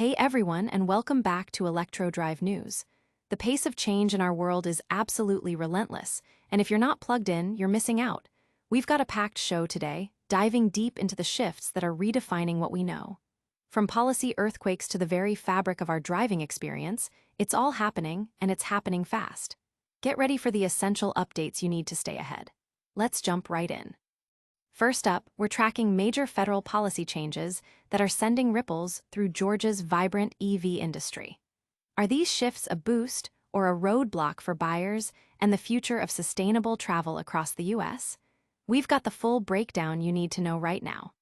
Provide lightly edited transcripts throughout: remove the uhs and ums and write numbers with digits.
Hey everyone, and welcome back to ElectroDrive News. The pace of change in our world is absolutely relentless, and if you're not plugged in, you're missing out. We've got a packed show today, diving deep into the shifts that are redefining what we know. From policy earthquakes to the very fabric of our driving experience, it's all happening, and it's happening fast. Get ready for the essential updates you need to stay ahead. Let's jump right in. First up, we're tracking major federal policy changes that are sending ripples through Georgia's vibrant EV industry. Are these shifts a boost or a roadblock for buyers and the future of sustainable travel across the U.S.? We've got the full breakdown you need to know right now.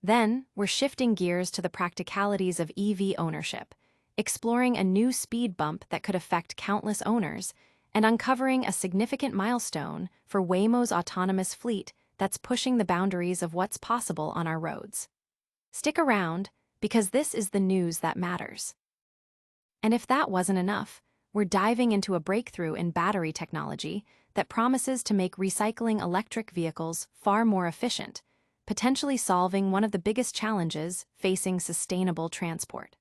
Then, we're shifting gears to the practicalities of EV ownership, exploring a new speed bump that could affect countless owners, and uncovering a significant milestone for Waymo's autonomous fleet that's pushing the boundaries of what's possible on our roads. Stick around, because this is the news that matters. And if that wasn't enough, we're diving into a breakthrough in battery technology that promises to make recycling electric vehicles far more efficient, potentially solving one of the biggest challenges facing sustainable transport.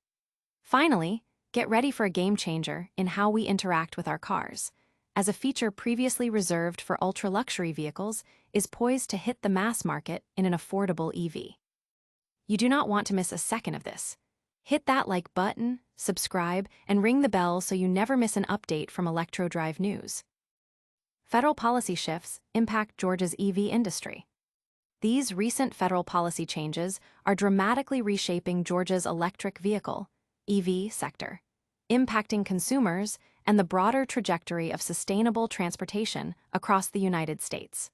Finally, get ready for a game changer in how we interact with our cars, as a feature previously reserved for ultra-luxury vehicles is poised to hit the mass market in an affordable EV. You do not want to miss a second of this. Hit that like button, subscribe, and ring the bell so you never miss an update from ElectroDrive News. Federal policy shifts impact Georgia's EV industry. These recent federal policy changes are dramatically reshaping Georgia's electric vehicle, EV sector, impacting consumers and the broader trajectory of sustainable transportation across the United States.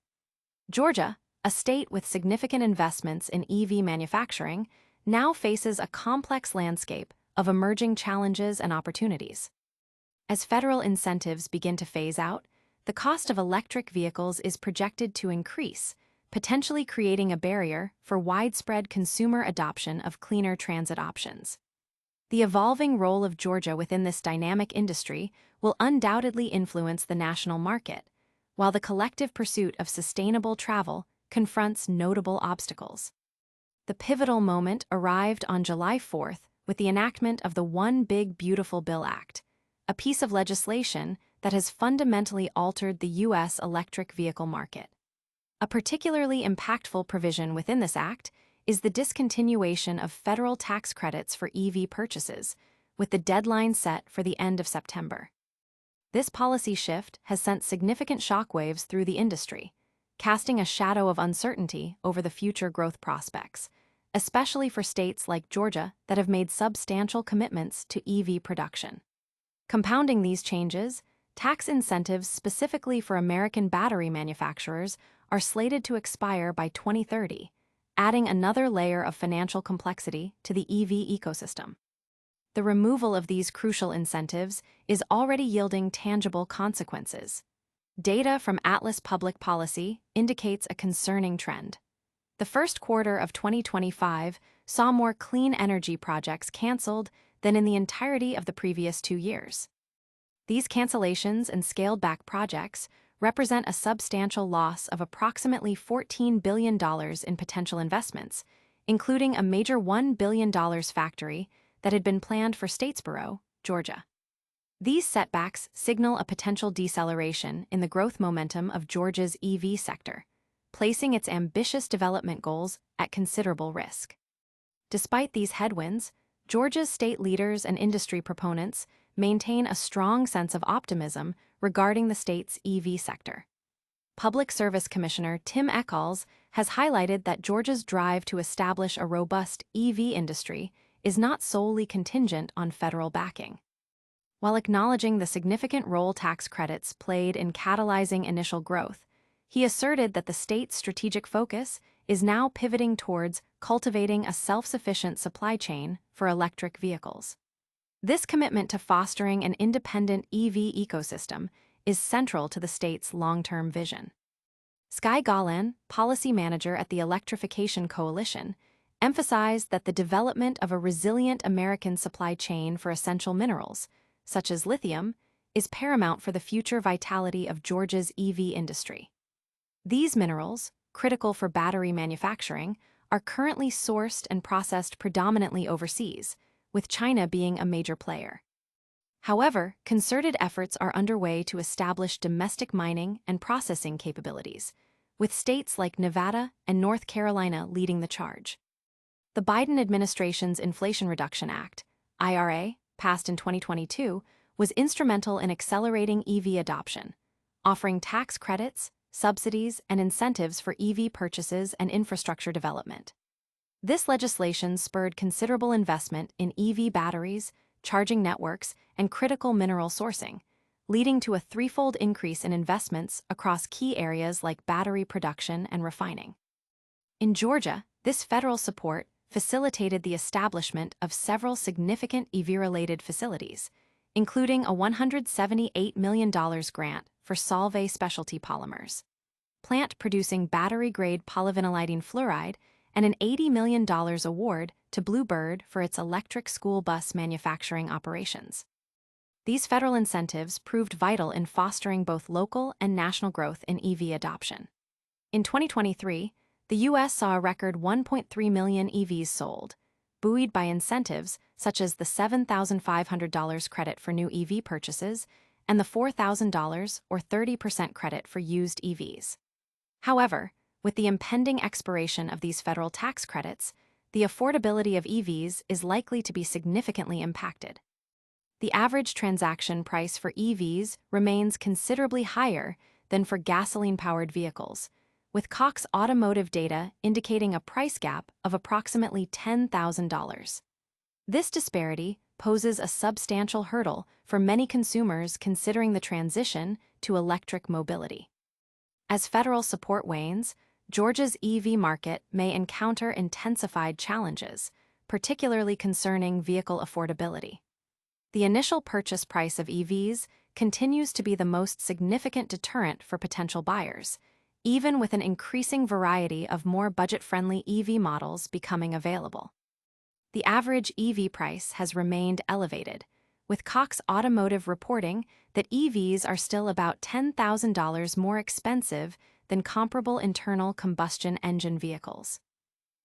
Georgia, a state with significant investments in EV manufacturing, now faces a complex landscape of emerging challenges and opportunities. As federal incentives begin to phase out, the cost of electric vehicles is projected to increase, potentially creating a barrier for widespread consumer adoption of cleaner transit options. The evolving role of Georgia within this dynamic industry will undoubtedly influence the national market, while the collective pursuit of sustainable travel confronts notable obstacles. The pivotal moment arrived on July 4th with the enactment of the One Big Beautiful Bill Act, a piece of legislation that has fundamentally altered the U.S. electric vehicle market. A particularly impactful provision within this act is the discontinuation of federal tax credits for EV purchases, with the deadline set for the end of September. This policy shift has sent significant shockwaves through the industry, casting a shadow of uncertainty over the future growth prospects, especially for states like Georgia that have made substantial commitments to EV production. Compounding these changes, tax incentives specifically for American battery manufacturers are slated to expire by 2030, adding another layer of financial complexity to the EV ecosystem. The removal of these crucial incentives is already yielding tangible consequences. Data from Atlas Public Policy indicates a concerning trend. The first quarter of 2025 saw more clean energy projects canceled than in the entirety of the previous 2 years. These cancellations and scaled-back projects represent a substantial loss of approximately $14 billion in potential investments, including a major $1 billion factory that had been planned for Statesboro, Georgia. These setbacks signal a potential deceleration in the growth momentum of Georgia's EV sector, placing its ambitious development goals at considerable risk. Despite these headwinds, Georgia's state leaders and industry proponents maintain a strong sense of optimism regarding the state's EV sector. Public Service Commissioner Tim Echols has highlighted that Georgia's drive to establish a robust EV industry is not solely contingent on federal backing. While acknowledging the significant role tax credits played in catalyzing initial growth, he asserted that the state's strategic focus is now pivoting towards cultivating a self-sufficient supply chain for electric vehicles. This commitment to fostering an independent EV ecosystem is central to the state's long-term vision. Skye Gallen, policy manager at the Electrification Coalition, emphasized that the development of a resilient American supply chain for essential minerals, such as lithium, is paramount for the future vitality of Georgia's EV industry. These minerals, critical for battery manufacturing, are currently sourced and processed predominantly overseas, with China being a major player. However, concerted efforts are underway to establish domestic mining and processing capabilities, with states like Nevada and North Carolina leading the charge. The Biden administration's Inflation Reduction Act, IRA, passed in 2022, was instrumental in accelerating EV adoption, offering tax credits, subsidies, and incentives for EV purchases and infrastructure development. This legislation spurred considerable investment in EV batteries, charging networks, and critical mineral sourcing, leading to a threefold increase in investments across key areas like battery production and refining. In Georgia, this federal support facilitated the establishment of several significant EV-related facilities, including a $178 million grant for Solvay Specialty Polymers, plant producing battery-grade polyvinylidene fluoride, and an $80 million award to Blue Bird for its electric school bus manufacturing operations. These federal incentives proved vital in fostering both local and national growth in EV adoption. In 2023, the U.S. saw a record 1.3 million EVs sold, buoyed by incentives such as the $7,500 credit for new EV purchases and the $4,000 or 30% credit for used EVs. However, with the impending expiration of these federal tax credits, the affordability of EVs is likely to be significantly impacted. The average transaction price for EVs remains considerably higher than for gasoline-powered vehicles, with Cox Automotive data indicating a price gap of approximately $10,000. This disparity poses a substantial hurdle for many consumers considering the transition to electric mobility. As federal support wanes, Georgia's EV market may encounter intensified challenges, particularly concerning vehicle affordability. The initial purchase price of EVs continues to be the most significant deterrent for potential buyers, even with an increasing variety of more budget-friendly EV models becoming available. The average EV price has remained elevated, with Cox Automotive reporting that EVs are still about $10,000 more expensive than comparable internal combustion engine vehicles.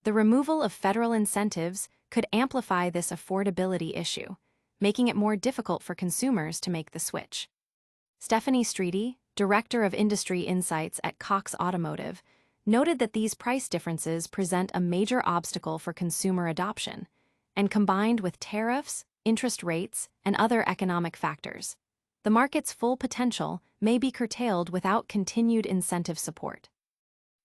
The removal of federal incentives could amplify this affordability issue, making it more difficult for consumers to make the switch. Stephanie Streety, Director of Industry Insights at Cox Automotive, noted that these price differences present a major obstacle for consumer adoption, and combined with tariffs, interest rates, and other economic factors, the market's full potential may be curtailed without continued incentive support.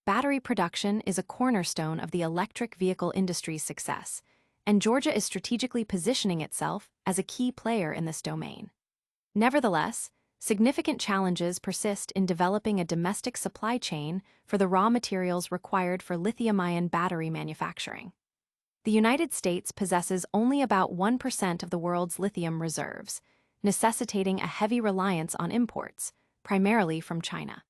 Battery production is a cornerstone of the electric vehicle industry's success, and Georgia is strategically positioning itself as a key player in this domain. Nevertheless, significant challenges persist in developing a domestic supply chain for the raw materials required for lithium-ion battery manufacturing. The United States possesses only about 1% of the world's lithium reserves, necessitating a heavy reliance on imports, primarily from China.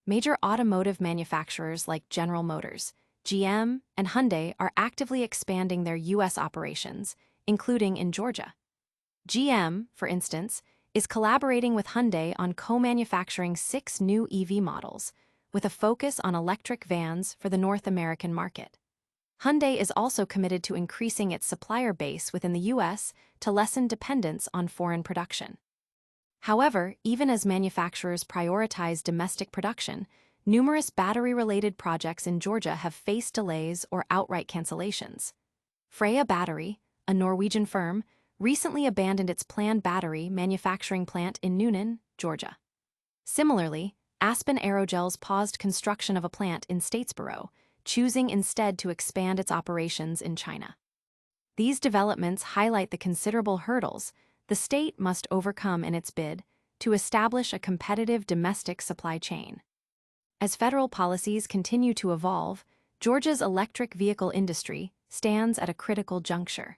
Major automotive manufacturers like General Motors, GM, and Hyundai are actively expanding their U.S. operations, including in Georgia. GM, for instance, is collaborating with Hyundai on co-manufacturing 6 new EV models, with a focus on electric vans for the North American market. Hyundai is also committed to increasing its supplier base within the U.S. to lessen dependence on foreign production. However, even as manufacturers prioritize domestic production, numerous battery-related projects in Georgia have faced delays or outright cancellations. Freya Battery, a Norwegian firm, recently abandoned its planned battery manufacturing plant in Noonan, Georgia. Similarly, Aspen Aerogels paused construction of a plant in Statesboro, choosing instead to expand its operations in China. These developments highlight the considerable hurdles the state must overcome in its bid to establish a competitive domestic supply chain. As federal policies continue to evolve, Georgia's electric vehicle industry stands at a critical juncture.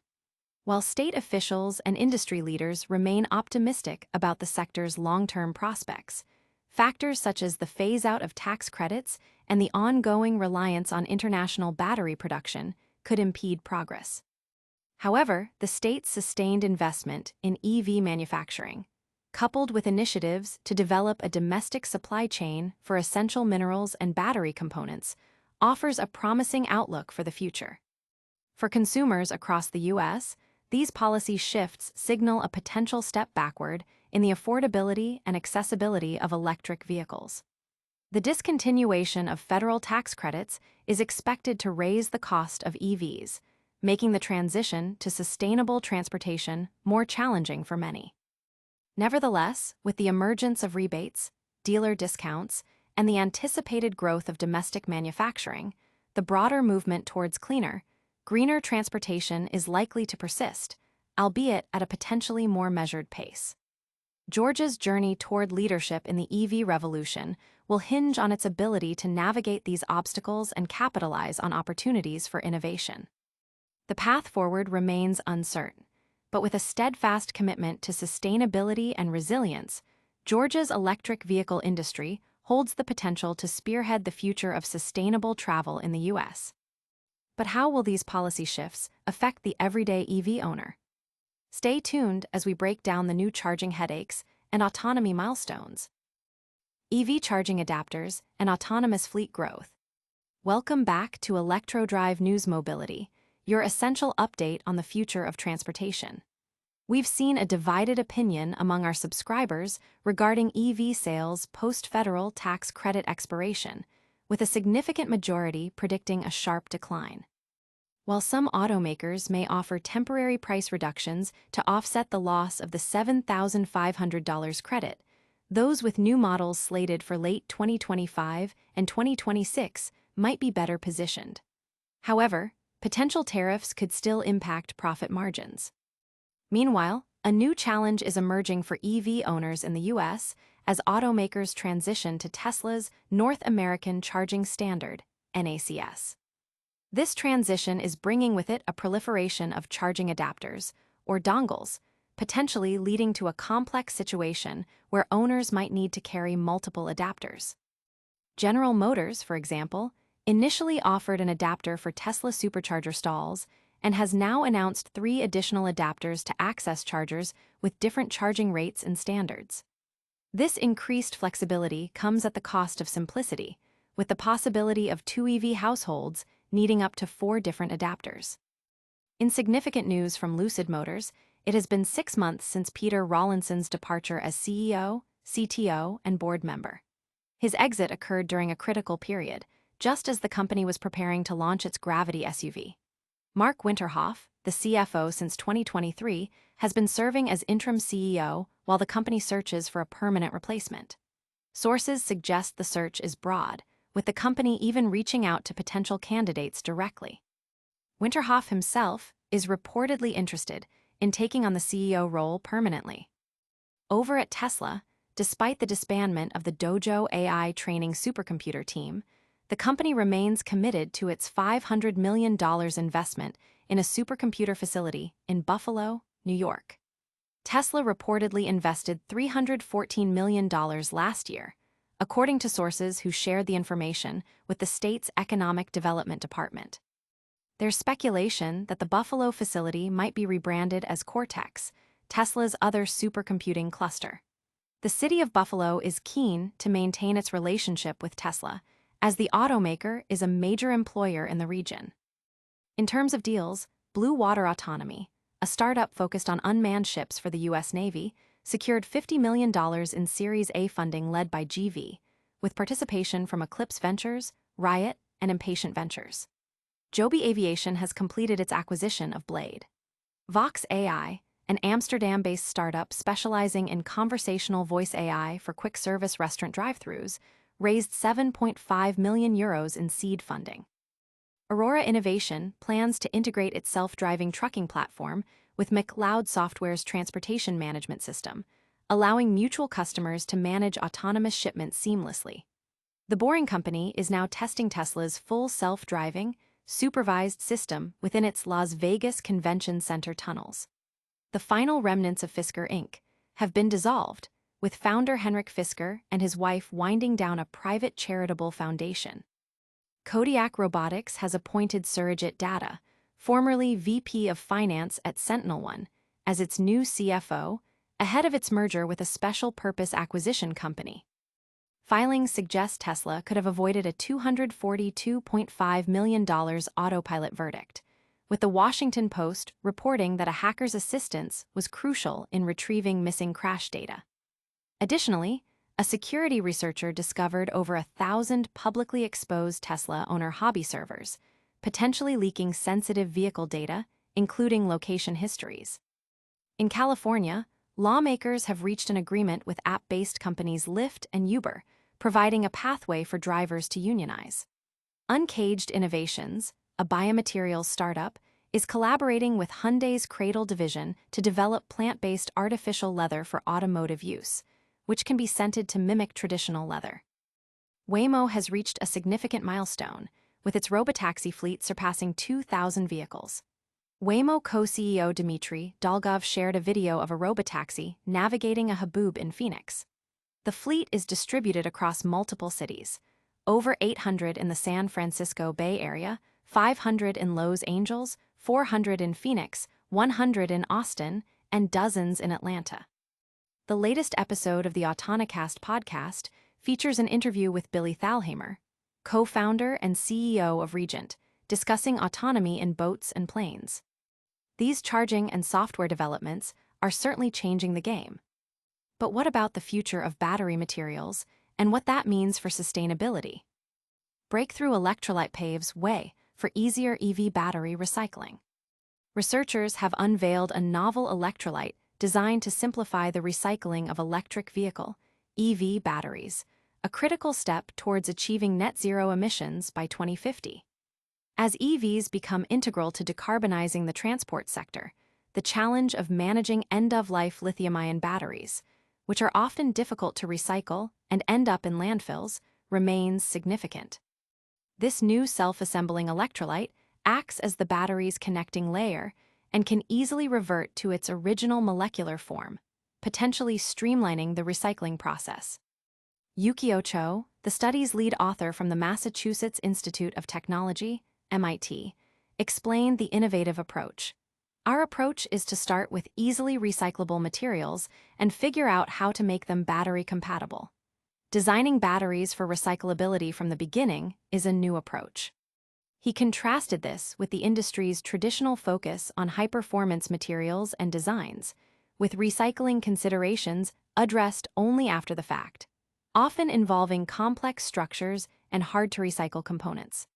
While state officials and industry leaders remain optimistic about the sector's long-term prospects, factors such as the phase-out of tax credits and the ongoing reliance on international battery production could impede progress. However, the state's sustained investment in EV manufacturing, coupled with initiatives to develop a domestic supply chain for essential minerals and battery components, offers a promising outlook for the future. For consumers across the U.S., These policy shifts signal a potential step backward in the affordability and accessibility of electric vehicles. The discontinuation of federal tax credits is expected to raise the cost of EVs, making the transition to sustainable transportation more challenging for many. Nevertheless, with the emergence of rebates, dealer discounts, and the anticipated growth of domestic manufacturing, the broader movement towards cleaner, greener transportation is likely to persist, albeit at a potentially more measured pace. Georgia's journey toward leadership in the EV revolution will hinge on its ability to navigate these obstacles and capitalize on opportunities for innovation. The path forward remains uncertain, but with a steadfast commitment to sustainability and resilience, Georgia's electric vehicle industry holds the potential to spearhead the future of sustainable travel in the U.S. But how will these policy shifts affect the everyday EV owner? Stay tuned as we break down the new charging headaches and autonomy milestones. EV charging adapters and autonomous fleet growth. Welcome back to ElectroDrive News Mobility, your essential update on the future of transportation. We've seen a divided opinion among our subscribers regarding EV sales post-federal tax credit expiration, with a significant majority predicting a sharp decline. While some automakers may offer temporary price reductions to offset the loss of the $7,500 credit, those with new models slated for late 2025 and 2026 might be better positioned. However, potential tariffs could still impact profit margins. Meanwhile, a new challenge is emerging for EV owners in the U.S. as automakers transition to Tesla's North American Charging Standard, NACS. This transition is bringing with it a proliferation of charging adapters, or dongles, potentially leading to a complex situation where owners might need to carry multiple adapters. General Motors, for example, initially offered an adapter for Tesla supercharger stalls and has now announced 3 additional adapters to access chargers with different charging rates and standards. This increased flexibility comes at the cost of simplicity, with the possibility of 2 EV households needing up to 4 different adapters. In significant news from Lucid Motors, it has been 6 months since Peter Rawlinson's departure as CEO, CTO, and board member. His exit occurred during a critical period, just as the company was preparing to launch its Gravity SUV. Mark Winterhoff, the CFO since 2023, has been serving as interim CEO while the company searches for a permanent replacement. Sources suggest the search is broad, with the company even reaching out to potential candidates directly. Winterhoff himself is reportedly interested in taking on the CEO role permanently. Over at Tesla, despite the disbandment of the Dojo AI training supercomputer team, the company remains committed to its $500 million investment in a supercomputer facility in Buffalo, New York. Tesla reportedly invested $314 million last year, according to sources who shared the information with the state's Economic Development Department. There's speculation that the Buffalo facility might be rebranded as Cortex, Tesla's other supercomputing cluster. The city of Buffalo is keen to maintain its relationship with Tesla, as the automaker is a major employer in the region. In terms of deals, Blue Water Autonomy, a startup focused on unmanned ships for the U.S. Navy, secured $50 million in Series A funding led by GV, with participation from Eclipse Ventures, Riot, and Impatient Ventures. Joby Aviation has completed its acquisition of Blade. Vox AI, an Amsterdam-based startup specializing in conversational voice AI for quick-service restaurant drive-thrus, raised €7.5 million in seed funding. Aurora Innovation plans to integrate its self-driving trucking platform with McLeod Software's transportation management system, allowing mutual customers to manage autonomous shipments seamlessly. The Boring Company is now testing Tesla's full self-driving, supervised system within its Las Vegas Convention Center tunnels. The final remnants of Fisker Inc. have been dissolved, with founder Henrik Fisker and his wife winding down a private charitable foundation. Kodiak Robotics has appointed Surrogate Data, formerly VP of Finance at SentinelOne, as its new CFO, ahead of its merger with a special-purpose acquisition company. Filings suggest Tesla could have avoided a $242.5 million autopilot verdict, with the Washington Post reporting that a hacker's assistance was crucial in retrieving missing crash data. Additionally, a security researcher discovered over 1,000 publicly exposed Tesla owner hobby servers, potentially leaking sensitive vehicle data, including location histories. In California, lawmakers have reached an agreement with app-based companies Lyft and Uber, providing a pathway for drivers to unionize. Uncaged Innovations, a biomaterials startup, is collaborating with Hyundai's Cradle division to develop plant-based artificial leather for automotive use, which can be scented to mimic traditional leather. Waymo has reached a significant milestone, with its robotaxi fleet surpassing 2,000 vehicles. Waymo co-CEO Dmitry Dolgov shared a video of a robotaxi navigating a Haboub in Phoenix. The fleet is distributed across multiple cities, over 800 in the San Francisco Bay Area, 500 in Los Angeles, 400 in Phoenix, 100 in Austin, and dozens in Atlanta. The latest episode of the Autonocast podcast features an interview with Billy Thalheimer, co-founder and CEO of Regent, discussing autonomy in boats and planes. These charging and software developments are certainly changing the game. But what about the future of battery materials and what that means for sustainability? Breakthrough electrolyte paves way for easier EV battery recycling. Researchers have unveiled a novel electrolyte designed to simplify the recycling of electric vehicle (EV) batteries, a critical step towards achieving net zero emissions by 2050. As EVs become integral to decarbonizing the transport sector, the challenge of managing end-of-life lithium-ion batteries, which are often difficult to recycle and end up in landfills, remains significant. This new self-assembling electrolyte acts as the battery's connecting layer and can easily revert to its original molecular form, potentially streamlining the recycling process. Yukio Cho, the study's lead author from the Massachusetts Institute of Technology, MIT, explained the innovative approach. Our approach is to start with easily recyclable materials and figure out how to make them battery compatible. Designing batteries for recyclability from the beginning is a new approach. He contrasted this with the industry's traditional focus on high-performance materials and designs, with recycling considerations addressed only after the fact, often involving complex structures and hard-to-recycle components.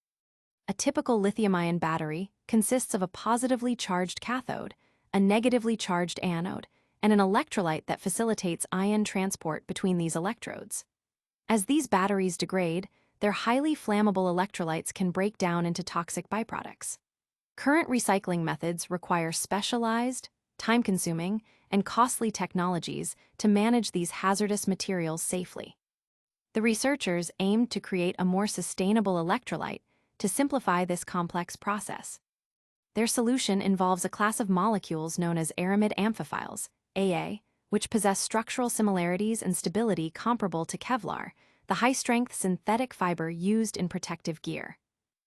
A typical lithium-ion battery consists of a positively charged cathode, a negatively charged anode, and an electrolyte that facilitates ion transport between these electrodes. As these batteries degrade, their highly flammable electrolytes can break down into toxic byproducts. Current recycling methods require specialized, time-consuming, and costly technologies to manage these hazardous materials safely. The researchers aimed to create a more sustainable electrolyte to simplify this complex process. Their solution involves a class of molecules known as aramid amphiphiles, AA, which possess structural similarities and stability comparable to Kevlar, the high-strength synthetic fiber used in protective gear.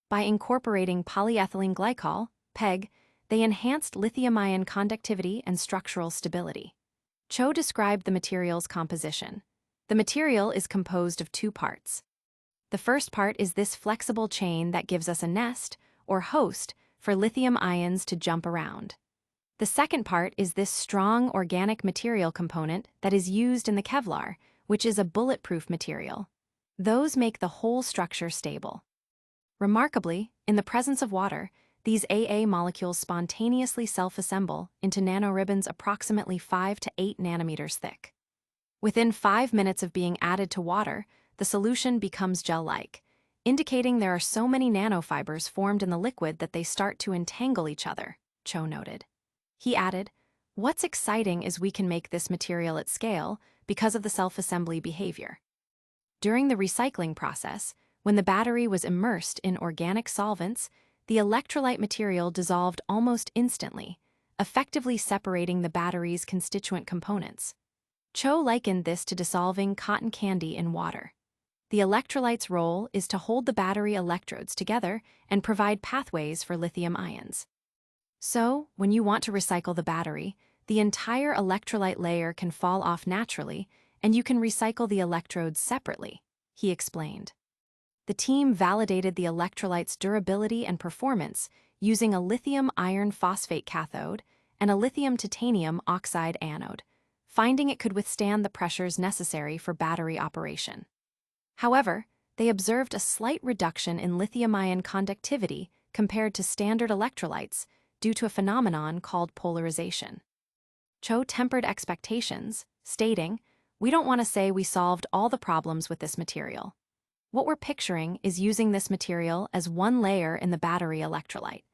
By incorporating polyethylene glycol, PEG, they enhanced lithium-ion conductivity and structural stability. Cho described the material's composition. The material is composed of two parts. The first part is this flexible chain that gives us a nest, or host, for lithium ions to jump around. The second part is this strong organic material component that is used in the Kevlar, which is a bulletproof material. Those make the whole structure stable. Remarkably, in the presence of water, these AA molecules spontaneously self-assemble into nanoribbons approximately 5 to 8 nanometers thick. Within 5 minutes of being added to water, the solution becomes gel-like, indicating there are so many nanofibers formed in the liquid that they start to entangle each other, Cho noted. He added, "What's exciting is we can make this material at scale because of the self-assembly behavior." During the recycling process, when the battery was immersed in organic solvents, the electrolyte material dissolved almost instantly, effectively separating the battery's constituent components. Cho likened this to dissolving cotton candy in water. The electrolyte's role is to hold the battery electrodes together and provide pathways for lithium ions. So, when you want to recycle the battery, the entire electrolyte layer can fall off naturally, and you can recycle the electrodes separately, he explained. The team validated the electrolyte's durability and performance using a lithium iron phosphate cathode and a lithium titanium oxide anode, finding it could withstand the pressures necessary for battery operation. However, they observed a slight reduction in lithium-ion conductivity compared to standard electrolytes due to a phenomenon called polarization. Cho tempered expectations, stating, "We don't want to say we solved all the problems with this material. What we're picturing is using this material as one layer in the battery electrolyte.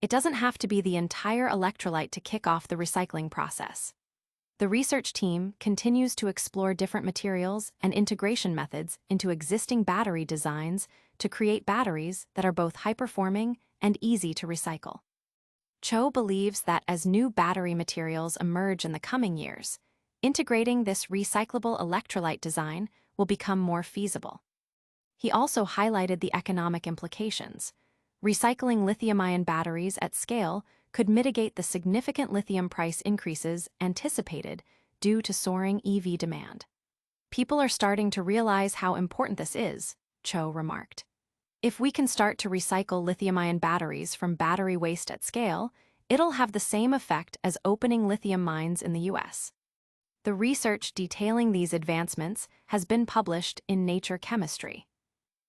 It doesn't have to be the entire electrolyte to kick off the recycling process." The research team continues to explore different materials and integration methods into existing battery designs to create batteries that are both high-performing and easy to recycle. Cho believes that as new battery materials emerge in the coming years, integrating this recyclable electrolyte design will become more feasible. He also highlighted the economic implications. Recycling lithium-ion batteries at scale could mitigate the significant lithium price increases anticipated due to soaring EV demand. "People are starting to realize how important this is," Cho remarked. "If we can start to recycle lithium-ion batteries from battery waste at scale, it'll have the same effect as opening lithium mines in the US." The research detailing these advancements has been published in Nature Chemistry.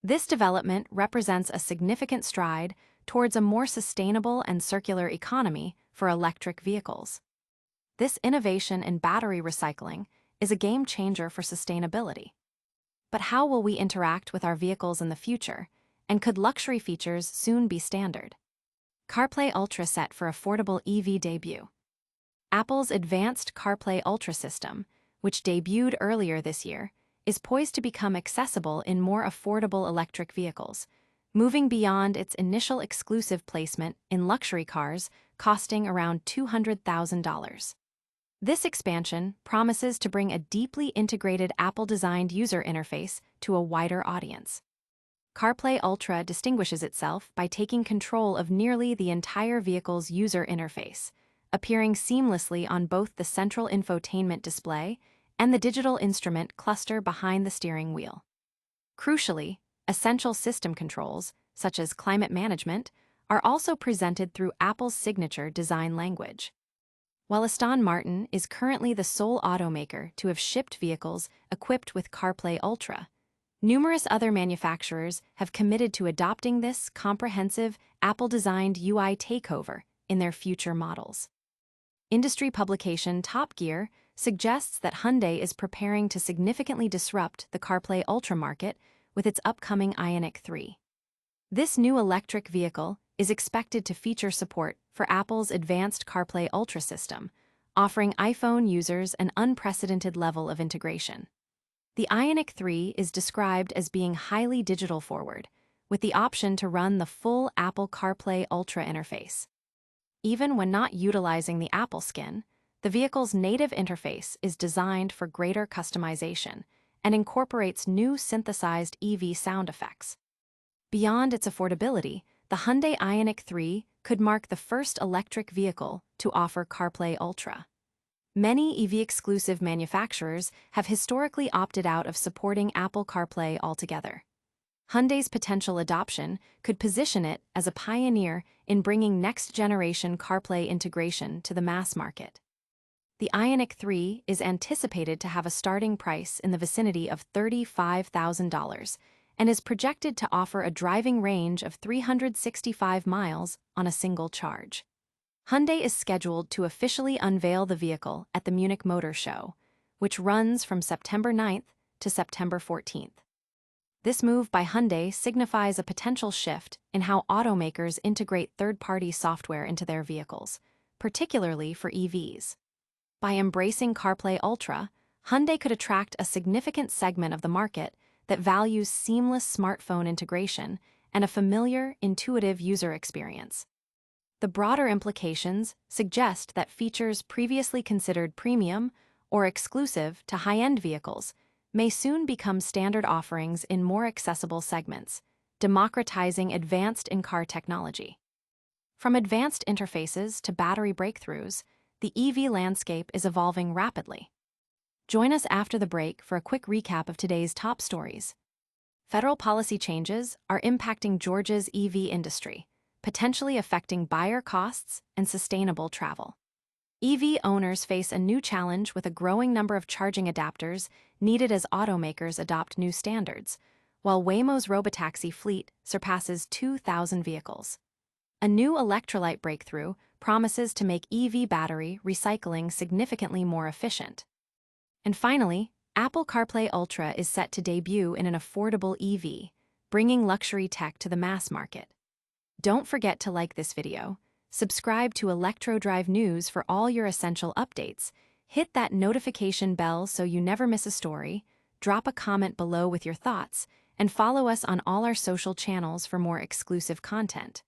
This development represents a significant stride towards a more sustainable and circular economy for electric vehicles. This innovation in battery recycling is a game changer for sustainability. But how will we interact with our vehicles in the future, and could luxury features soon be standard? CarPlay Ultra set for affordable EV debut. Apple's advanced CarPlay Ultra system, which debuted earlier this year, is poised to become accessible in more affordable electric vehicles, moving beyond its initial exclusive placement in luxury cars costing around $200,000. This expansion promises to bring a deeply integrated Apple-designed user interface to a wider audience. CarPlay Ultra distinguishes itself by taking control of nearly the entire vehicle's user interface, appearing seamlessly on both the central infotainment display and the digital instrument cluster behind the steering wheel. Crucially, essential system controls, such as climate management, are also presented through Apple's signature design language. While Aston Martin is currently the sole automaker to have shipped vehicles equipped with CarPlay Ultra, numerous other manufacturers have committed to adopting this comprehensive Apple-designed UI takeover in their future models. Industry publication Top Gear suggests that Hyundai is preparing to significantly disrupt the CarPlay Ultra market with its upcoming Ioniq 3. This new electric vehicle is expected to feature support for Apple's advanced CarPlay Ultra system, offering iPhone users an unprecedented level of integration. The Ioniq 3 is described as being highly digital forward, with the option to run the full Apple CarPlay Ultra interface. Even when not utilizing the Apple skin, the vehicle's native interface is designed for greater customization and incorporates new synthesized EV sound effects. Beyond its affordability, the Hyundai Ioniq 3 could mark the first electric vehicle to offer CarPlay Ultra. Many EV-exclusive manufacturers have historically opted out of supporting Apple CarPlay altogether. Hyundai's potential adoption could position it as a pioneer in bringing next-generation CarPlay integration to the mass market. The Ioniq 3 is anticipated to have a starting price in the vicinity of $35,000 and is projected to offer a driving range of 365 miles on a single charge. Hyundai is scheduled to officially unveil the vehicle at the Munich Motor Show, which runs from September 9th to September 14th. This move by Hyundai signifies a potential shift in how automakers integrate third-party software into their vehicles, particularly for EVs. By embracing CarPlay Ultra, Hyundai could attract a significant segment of the market that values seamless smartphone integration and a familiar, intuitive user experience. The broader implications suggest that features previously considered premium or exclusive to high-end vehicles may soon become standard offerings in more accessible segments, democratizing advanced in-car technology. From advanced interfaces to battery breakthroughs, the EV landscape is evolving rapidly. Join us after the break for a quick recap of today's top stories. Federal policy changes are impacting Georgia's EV industry, potentially affecting buyer costs and sustainable travel. EV owners face a new challenge with a growing number of charging adapters needed as automakers adopt new standards, while Waymo's robotaxi fleet surpasses 2,000 vehicles. A new electrolyte breakthrough promises to make EV battery recycling significantly more efficient. And finally, Apple CarPlay Ultra is set to debut in an affordable EV, bringing luxury tech to the mass market. Don't forget to like this video, subscribe to ElectroDrive News for all your essential updates, hit that notification bell so you never miss a story, drop a comment below with your thoughts, and follow us on all our social channels for more exclusive content.